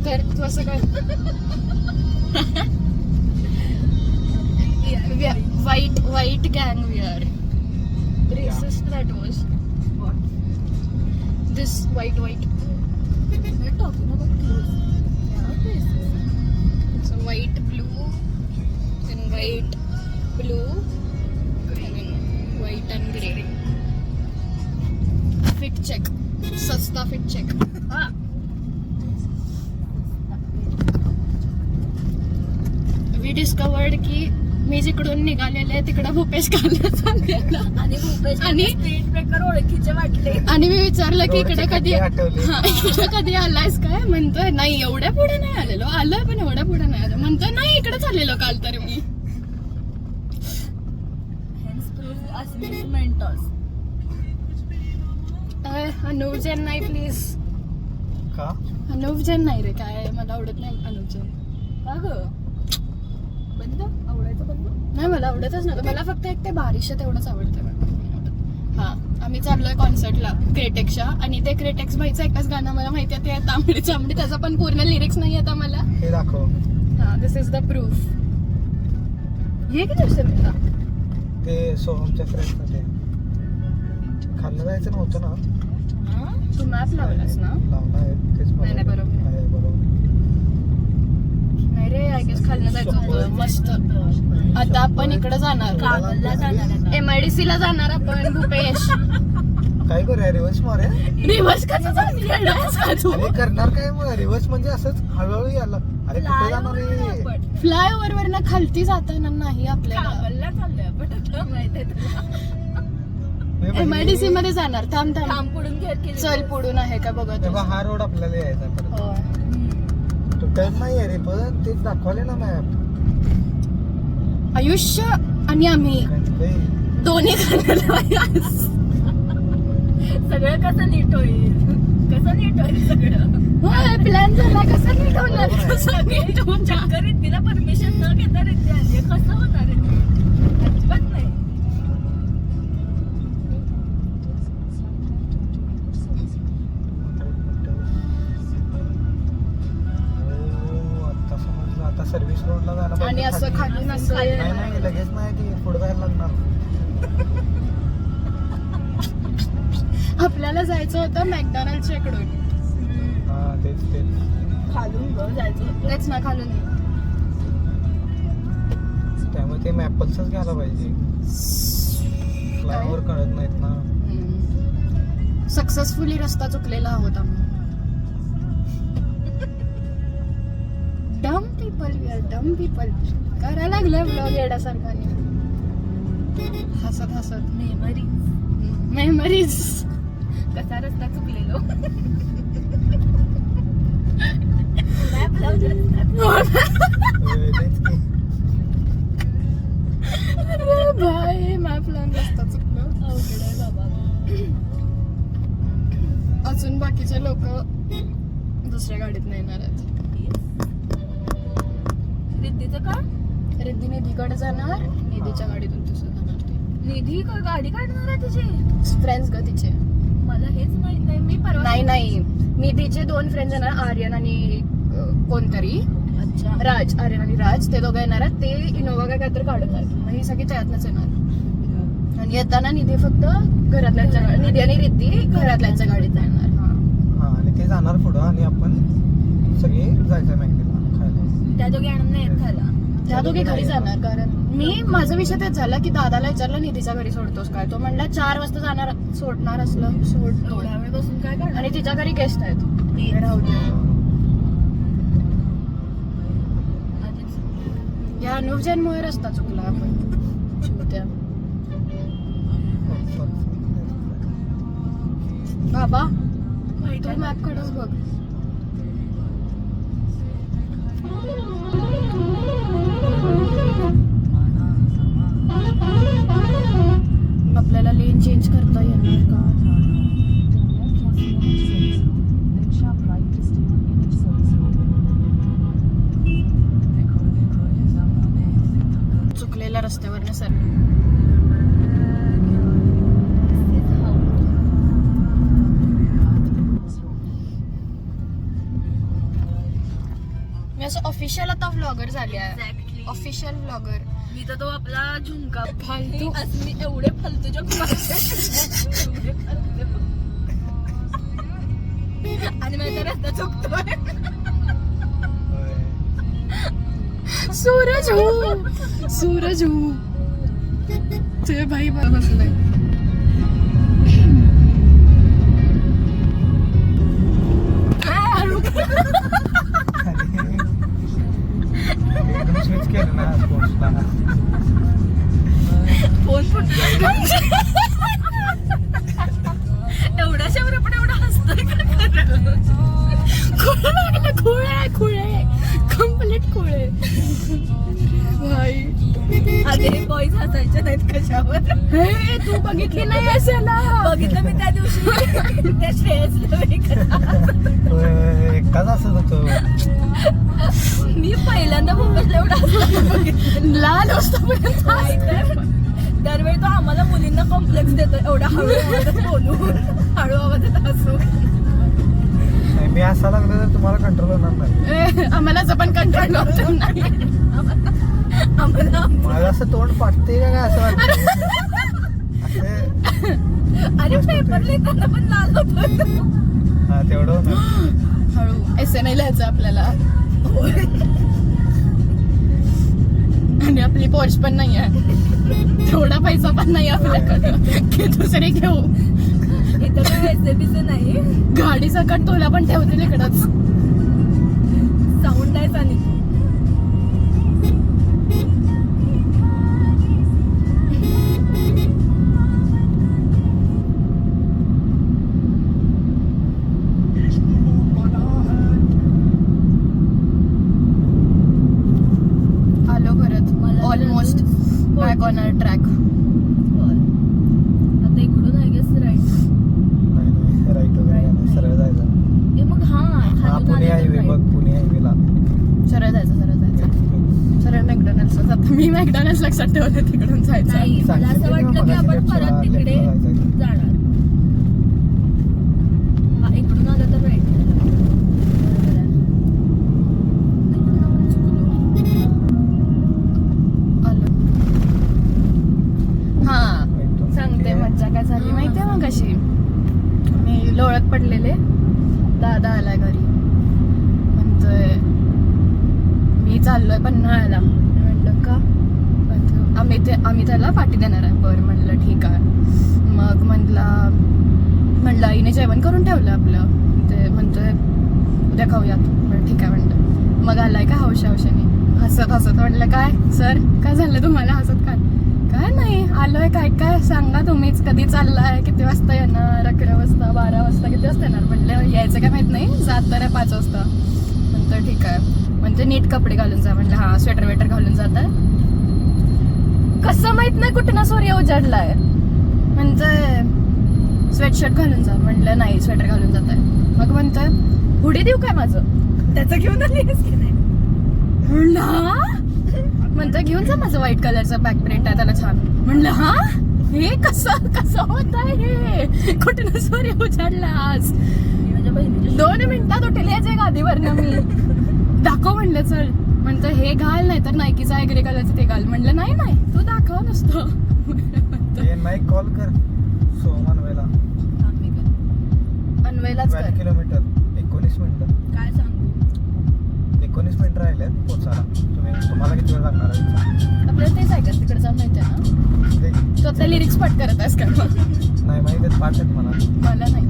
कर तू असं कर. White gang we are. Racist that was. What? This white. We're talking about clothes. Yeah, racist. So white, blue, then white, blue, and then white and grey. Fit check. सस्ता fit check. We discovered की मी जिकडून निघालेले तिकडं भूपेश कालला चाललेला आणि भूपेश आणि speed breaker ओळखीचे वाटले. आणि मी विचारलं की इकडे कधी आठवली. इकडे कधी आलायस काय. म्हणतोय नाही एवढ्या पुढे नाही आलेलो. आलोय पण एवढ्या पुढे नाही आलो. म्हणतोय नाही इकडे चाललेलो काल तर मी. Hence proved us mentors. Anuv Jain नाही प्लीज. का अनुव जैन नाही रे. काय मला आवडत नाही अनुव जैन. का ग बंद आवडायचं बंद. नाही मला आवडतच नव्हतं. मला फक्त एक ते बारिश तेवढंच आवडतं. हा आम्ही चाललोय कॉन्सर्टला क्रेटेक्सच्या. आणि ते क्रेटेक्स भाईचं एकच गाणं मला माहिती आहे. ते तांबडी चांबडी. त्याचं पण पूर्ण लिरिक्स नाही आता मला. हे दाखव. हा दिस इज द प्रूफ. हे किती दिवस मिळता. ते सोहमच्या फ्रेंड मध्ये खाल्लं जायचं नव्हतं ना. तू मॅप लावलास ना. लावला आहे तेच नाही, नाही, बरोबर. आहे, बरोबर. नाही रे आय गेस खालनं जायचं होतं. मस्त. आता आपण इकडे जाणार. कागलला जाणार आता. MIDC ला जाणार आपण. भूपेश काय करूया रिवर्स मारूया. रिवर्स कसं जाणार तू. अरे करणार काय मग रिवर्स म्हणजे असंच हळूहळू यायला. अरे कुठे जाणार आहे. आपण फ्लायओव्हर वरनं खालती जाताना नाही आपल्याला. कागलला चाललोय आपण आता. माहितीये तुला. MIDC मध्ये जाणार. थांब काम पुढून घेत केली. चल पुढून आहे का बघत. तेव्हा हा रोड आपल्याला यायचा परत. होय. तो टाइम नाही आहे रे पण तेच दाखवले ना मॅप. आयुष्य आणि आम्ही दोन्ही सगळं कसं नीट होईल. कसं नीट होईल सगळं. प्लॅन झाला. कसं नीट होणार. कसं नीट होणार. चक्कर तिला परमिशन न घेता रित्या आली. कसं होणार आहे ते? अजिबात नाही. आता समजलं. आता सर्व्हिस रोडला जायला आणि असं खाली असं नाही नाही लगेच नाही ती पुढे जायला लागणार. आपल्याला जायचं होतं मॅकडॉनल्डच्या इकडून. हा तेच खालून ग जायचं होतं. तेच ना खालून. त्यामुळे ते मॅपल्सच घ्यायला पाहिजे. फ्लायओव्हर कळत नाहीत ना. सक्सेसफुली रस्ता चुकलेला आहोत आम्ही. Dumb people we are dumb people. करायला लागलं ब्लॉग येण्यासारखा. हसत मेमरीज. कसा रस्ता चुकलेलो. मॅप लावून तेच की. अरे भाई मॅप लावून रस्ता चुकलो. अवघड आहे बाबा. अजून बाकीचे लोक दुसऱ्या गाडीत नाही येणार आहेत. रिद्धीचं का? रिद्धी निधीकडे जाणार. निधीच्या गाडीतून तसं जाणार ते. निधी का गाडी काढणार आहे तिची? फ्रेंड्स ग तिचे. मला हेच माहित नाही. मी परवा नाही निधीचे 2 फ्रेंड्स येणार. आर्यन आणि कोणतरी. अच्छा आर्यन आणि राज. ते दोघं येणार आहेत. ते इनोवा काय काहीतरी काढणार. मग ही सगळी त्यातनच येणार. आणि येताना निधी फक्त घरातल्यांच्या निधी आणि रिद्धी घरातल्यांच्या गाडीत येणार. हा आणि ते जाणार पुढं आणि आपण सगळे जायचं मॅगनेटला खायला. त्या दोघी आणून नाही येत खायला. त्या दोघी घरी जाणार. कारण माझा विषय तेच झाला की दादाला विचारलं निधीच्या घरी सोडतोस काय. तो म्हणला 4 वाजता जाणार. सोडणार असलं सोडतो. एवढ्या वेळ बसून काय करणार? आणि तिच्या घरी गेस्ट आहेत. राहू दे. या अनुजनमुळे रस्ता चुकला आपण. शिवत्या बाबा तू मॅप कडेच बघ. आपल्याला लेन चेंज करता येणार का. चुकलेल्या रस्त्यावर सर. असं ऑफिशियल आता व्लॉगर झाले आहे. Exactly. Official vlogger. मी तर तो आपला झुमका फालतू. असं मी एवढे फालतू जोक एवढे फालतू. आणि माझा रस्ता चुकतोय. सूरज हो, सूरज हो. ते भाई बसलाय. एकदम स्विच केलं ना स्पोर्ट्सला. फोन एवढ्याशावर आपण एवढं हसतोय का खुळे लागलं, खुळे कम्प्लीट खुळे. भाई आधी बॉईज हसायचे नाहीत कशावर. हे तू बघितली नाही असेला. बघितलं मी त्या दिवशी त्या श्रेयसला एकटाच असत होतो. मी पहिल्यांदा मुंबईला एवढा हसताना बघितलं. लाल असतो नाहीतर दरवेळी तो आम्हाला मुलींना कॉम्प्लेक्स देतो एवढा हळू आवाजात बोलून हळू आवाजात हसू. मी असा लागलो तर तुम्हाला कंट्रोल होणार नाही. आम्हाला असं पण कंट्रोल होत नाही. आम्हाला माझं असं तोंड फाटते का काय असं वाटतं. अरे पेपर लिहिताना पण लाल होतो. हा तेवढं होणार. हळू एसे नाही लिहायचं आपल्याला. आणि आपली पोर्च पण नाही आहे, थोडा पैसा पण नाही आपल्याकडे की दुसरी घेऊ. इथं काय रेसिपीच नाही. गाडी सकट तुला पण ठेवतील इकडंच. साऊंड आहे आणि आलो परत. Almost back on our track. आता इकडून आय गेस राईट. नाही राईट वगैरे नाही, सरळ जायचं. हे मग हा हा खालून पुणे आलं हायवे तर बघ, right. पुणे हायवेला. सरळ जायचं, सरळ जायचं, सरळ मॅकडॉनल्ड्स. आता मी मॅकडॉनल्ड्स लक्षात ठेवलं, तिकडून जायचं. नाही मला असं वाटलं की आपण परत तिकडे जाणार. हा इकडून आलं तर राईट. आलो. हा सांगते मज्जा काय झाली माहितीये मग कशी. मी लोळत पडलेले, दादा आलाय घरी, म्हणतोय मी चाललोय पन्हाळ्याला. म्हटलं का. आम्ही त्याला पार्टी देणार आहे. बरं म्हणलं ठीक आहे. मग म्हणलं आईने जेवण करून ठेवलं आपलं. ते म्हणतोय उद्या खाऊयात. बरं ठीक आहे म्हणलं. मग आलाय का हौशाने हसत म्हणलं काय सर काय झालं तुम्हाला हसत काय नाही आलोय. काय सांगा तुम्हीच, कधी चाललाय, किती वाजता येणार, 11 वाजता 12 वाजता, किती वाजता येणार. म्हणलं यायचं काय माहित नाही, जात तर 5 वाजता. म्हणतं ठीक आहे. म्हणते नीट कपडे घालून जा. म्हणलं हा स्वेटर वेटर घालून जात आहे. कसं माहित नाही कुठे ना सूर्य उजाडलाय. म्हणतंय स्वेटशर्ट घालून जा. म्हणलं नाही स्वेटर घालून जात आहे. मग म्हणतोय हुडी देऊ काय माझं. त्याचं घेऊन आलीस की नाही. म्हणलं हा. म्हणतोय घेऊन जा माझं व्हाईट कलरचं बॅक प्रिंट आहे त्याला छान. म्हणलं हा हे कसं होत आहे हे, कुठे ना सूर्य उजाडला आज. माझ्या बहिणीच्या 2 मिनिटात उठली याच्या गादीवरनं मी. दाखव म्हणलं चल. म्हणतं हे घाल नाही तर नायकीचं आहे ग्रे कलरचं ते घाल. म्हणलं नाही तू दाखव नुसतं. माईक कॉल कर सोमनवेला. अनवेलाच 12 कर. किलोमीटर 19 मिनिटं. काय सांगू. 19 मिनिटं राहिलेत पोचायला. तुम्हाला किती वेळ लागणार आहे. आपल्याला तेच ऐकत तिकडे जाऊन माहिती आहे ना. तू आता लिरिक्स पाठ करत आहेस का. नाही माहिती आहेत, पाठ आहेत मला नाही.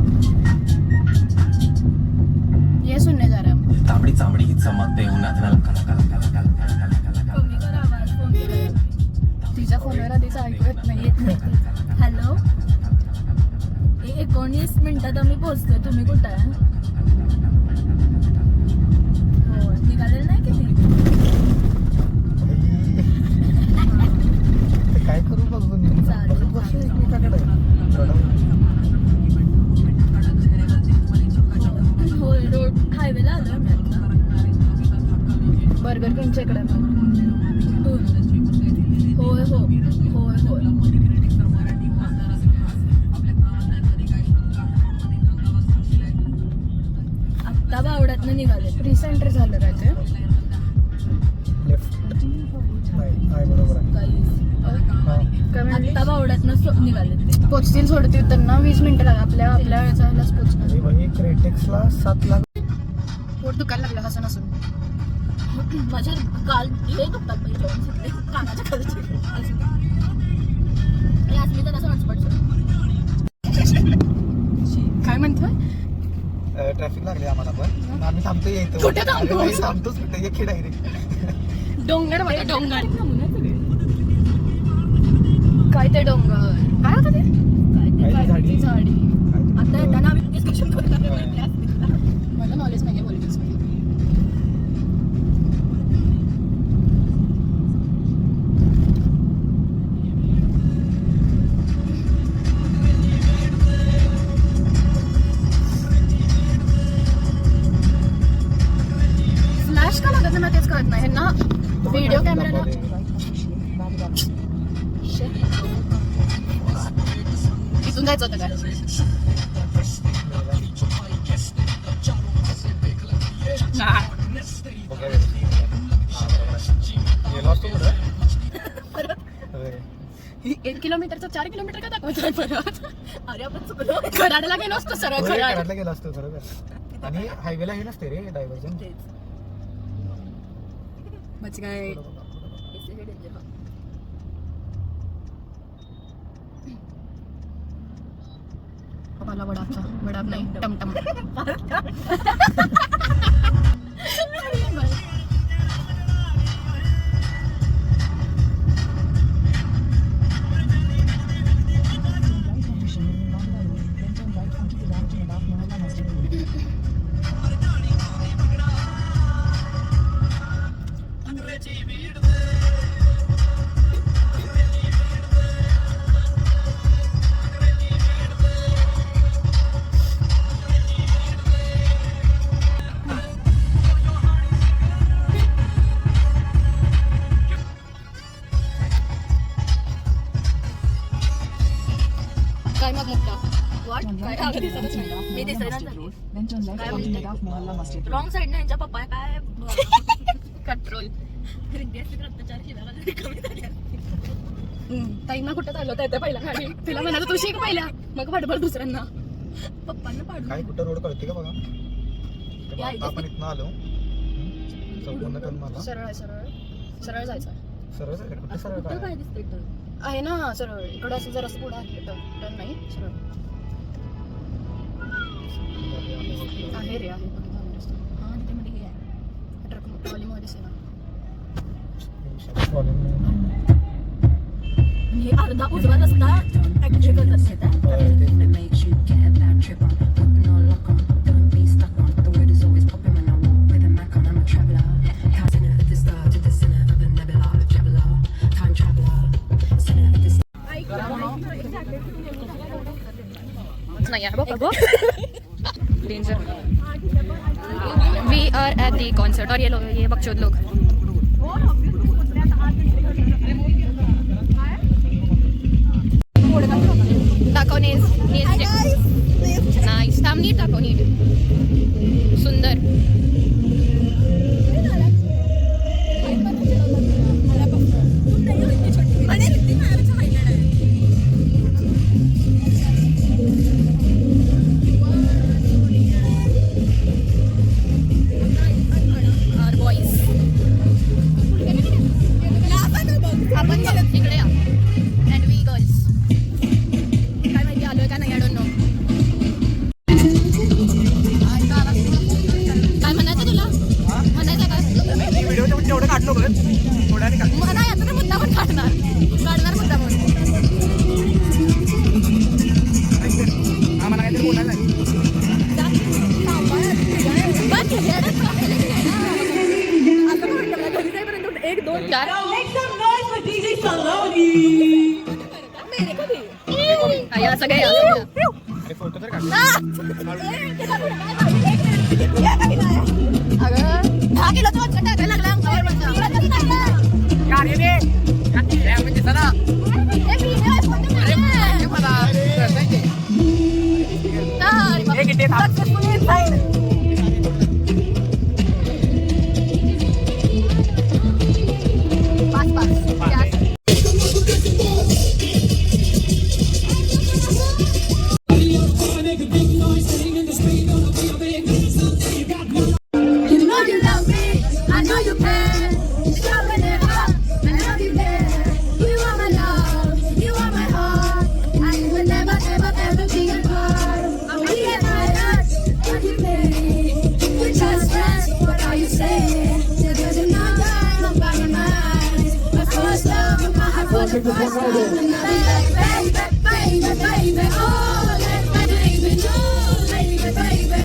ये सुनने जा रहा है. तांबडी चांबडी चमकते उन्हात कमी कर आवाज. फोन केला तिच्या फोनवर आधीच ऐकू येत नाही. हॅलो. 19 मिनिटात आम्ही पोहोचतोय. तुम्ही कुठं आहे. हो निघालेलं नाही किती. काय करू बघून चालेल. बसू एकमेकाकडे. होय रोड हायवेला आलोय मी आता. बर्गर किंगच्या इकडे. होय होय. आत्ता बावड्यातनं निघाले. रिसेंटर झालं काय ते. लेफ्ट नाही आहे बरोबर आहे काय म्हणली? आता बावड्यातनं निघाले ते पोचतील सोडतील त्यांना 20 मिनिटं लागतात आपल्या वेळेलाच पोचणार. आणि भाई क्रेटेक्सला 7 लाख पोट दुखायला लागलं हसून हसून. माझ्या काल हे दुखतात बाई जेवण सुटले कानाच्या खालचे आणि आज मी तर असं हॉटस्पॉट काय म्हणतोय? ट्रॅफिक लागली आम्हाला पण आम्ही थांबतो येतो. कुठे थांबतो? अरे भाई, थांबतोच कुठे ये डायरेक्ट डोंगर बघा डोंगर. काय ते डोंगर काय होतं ते? काय ती झाडी? ती झाडी. आता येताना आम्ही डिस्कशन करत मला नॉलेज नाही आहे पॉलिटिक्स मध्ये. फ्लॅश का लागत नाही मला तेच कळत नाही ना. व्हिडिओ कॅमेरा इथून जायचं होतं काय? गेलो असतो कुठं? 1 किलोमीटरचा 4 किलोमीटर का दाखवतोय परत? अरे आपण चुकलो कराडला गेलो असतो सरळ कराड. कराडला गेलो असतो खरोखर. आणि हायवेला हे नसते रे डायव्हर्जन. म्हणजे काय मला वडापचा वडाप नाही टमटम. काय मग मुद्दा? काय अगं दिसतच नाही. मी दिसायला रॉंग साईड यांच्या पप्पा काय कंट्रोल. अत्याचार केला कमी झाले ताईंना कुठं चालवता येतं पहिला गाडी. तिला म्हणाल तू शिक पहिल्या मग वाटबल दुसऱ्यांना. पप्पांना पाडून काय कुठं रोड कळते का बघा. या, आता आपण इथनं आलो चौकोन करून मला सरळ आहे सरळ सरळ जायचं सरळ आहे. कुठं सरळ कुठं काय काय दिसतंय तर आहे ना सरळ. इकडं असं जरा पुढं आहे टर्न नाही सरळ आहे रे आहे. बघितलं रस्ता. हा तिथे मध्ये हे आहे ट्रक ट्रॉलीमध्ये दिसेल ना. हे अर्धा उजवा रस्ता ऍक्च्युअली करत असते that makes you get a bad trip on. Put no lock on, don't be stuck on. The word is always popping when I walk with a Mac on. I'm a traveller, center at the star to the center of a nebula. Traveller, time traveller, center at the नाही आहे बघ danger. We are at the concert और ये लोग ये बकचोद लोग. दाखव नेस nice. थांब नीट दाखव नीट. सुंदर. आपण तिकडे या. अँड वी गर्ल्स काय माहिती आलोय का नाही. I don't know. काय म्हणायचं तुला? म्हणायचं का? व्हिडिओ तेवढं काढलो बघ थोड्याने काढ. मला याचा तर मुद्दा पण काढणार मुद्दा पण. आम्हाला काहीतरी बोलायला नाही. एक दोन चार या सगळे अरे फोटो तर काढ. अगं 10 किलोचं वजन टाकायला लागलं अंगावर म्हणजे सरा. दिसतच नाही ते बाईला.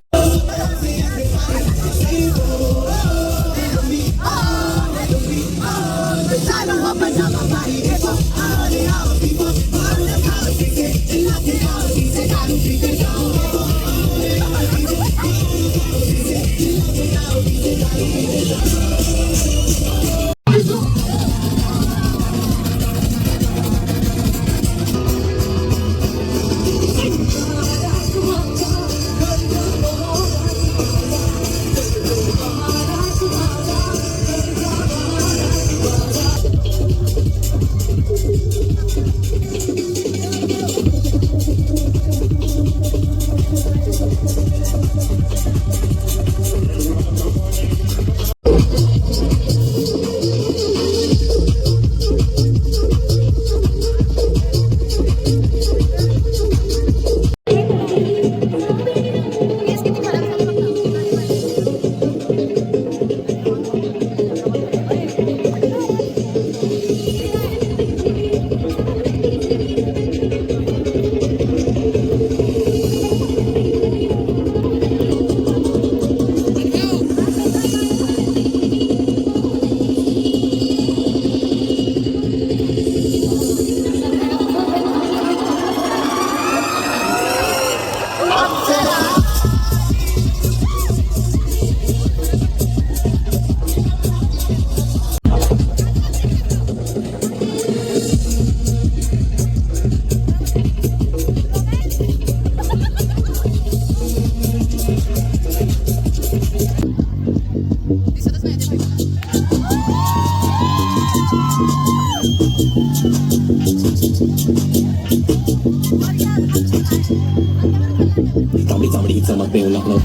तांबडी चांबडी चमक देऊ लागलं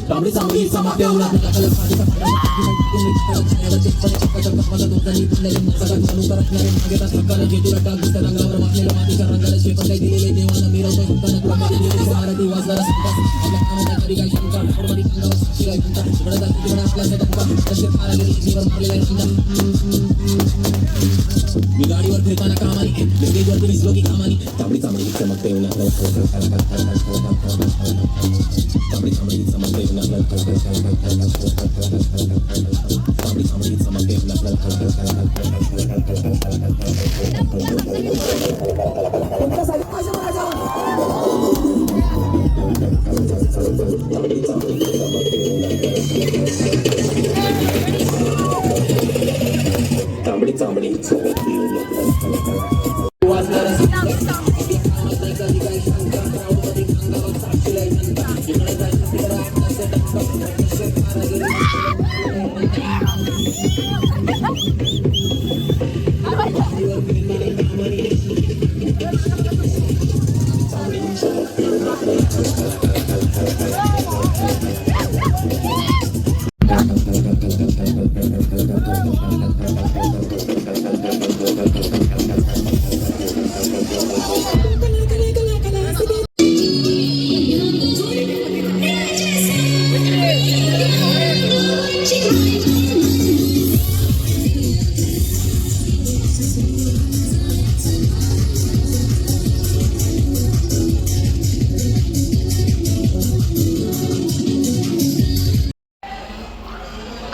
तांबडी चांबडी चमक देऊ लागलं मी गाडीवर फिरताना कामानी स्टेजवरती दिसलो की कामानी तांबडी चांबडी चमक देऊ लागलं तांबडी चांबडी चमक देऊ लागलं तांबडी चांबडी चमक देऊ तांबडी चांबडी चमक देऊ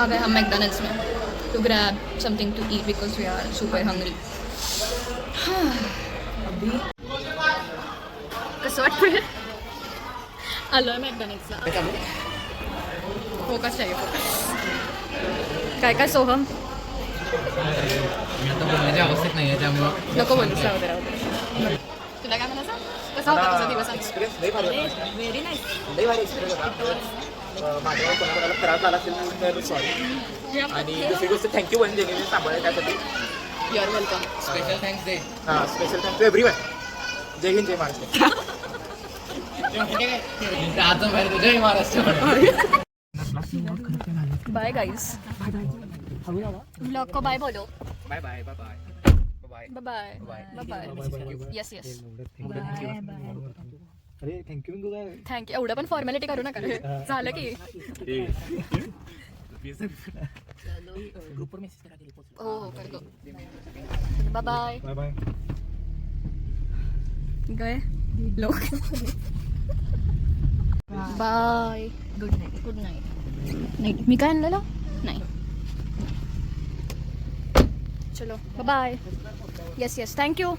आ गए हम मैकडॉनल्ड्स में to grab something to eat because we are super hungry. कसं वाटतंय? आलो आहे मॅकडॉनल्ड्सला. फोकस आहे फोकस. काय काय सोहम? मी आता बोलण्याच्या अवस्थेत नाही आहे त्यामुळं नको बोलूस राहू दे राहू दे. तुला काय म्हणायचं? कसा होता तुझा दिवस आज? Very nice. लई भारी एक्सपिरियन्स होता. माझ्या कोणाकोणाला खराब झाला असेल तर सॉरी. आणि दुसरी गोष्ट थँक्यू पण जे सांभाळलं त्यासाठी. You are welcome. Special thanks दे. हां स्पेशल थँक्यू एव्हरीवन. जय हिंद जय महाराष्ट्र. आता बाहेर जय महाराष्ट्र. Bye guys. व्लॉग को बाय बोलो. Bye bye bye bye bye bye bye. Yes yes. अरे थँक्यू काय थँक्यू. एवढं पण फॉर्मॅलिटी करू नका. झालं की ऑब्विस ग्रुपवर मेसेज करा गेली पोहोचलो. हो करतो. Bye bye. Bye bye. गए लोक. बाय. Good night. Good night. Night. मी काय आणलेलं नाही. चलो बाय. Yes yes thank you.